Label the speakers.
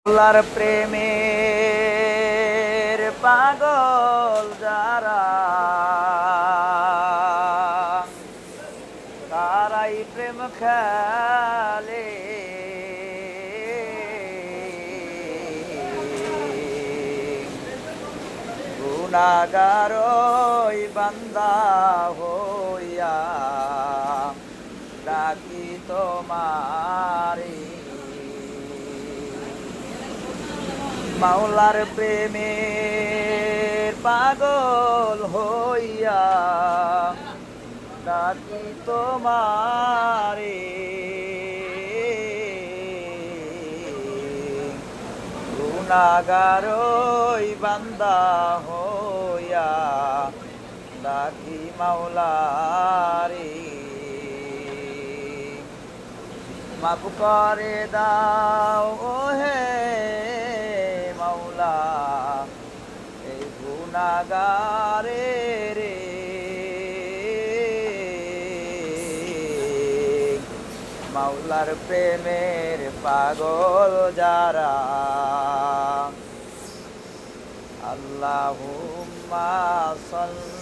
Speaker 1: আল্লাহর প্রেমের পাগল যারা তারাই প্রেম খেলে গুনাহগার ওই বান্দা হইয়া ডাকি তোমারি মাওলার প্রেমের পাগল হইয়া ডাকি তোমারে গুনাহগার ওই বান্দা হইয়া ডাকি মাওলারে মাফ করে দাও ওহে মাওলা এই গুনাহগারে রে মাওলার প্রেমের পাগল যারা আল্লাহুম্মা সাল্লি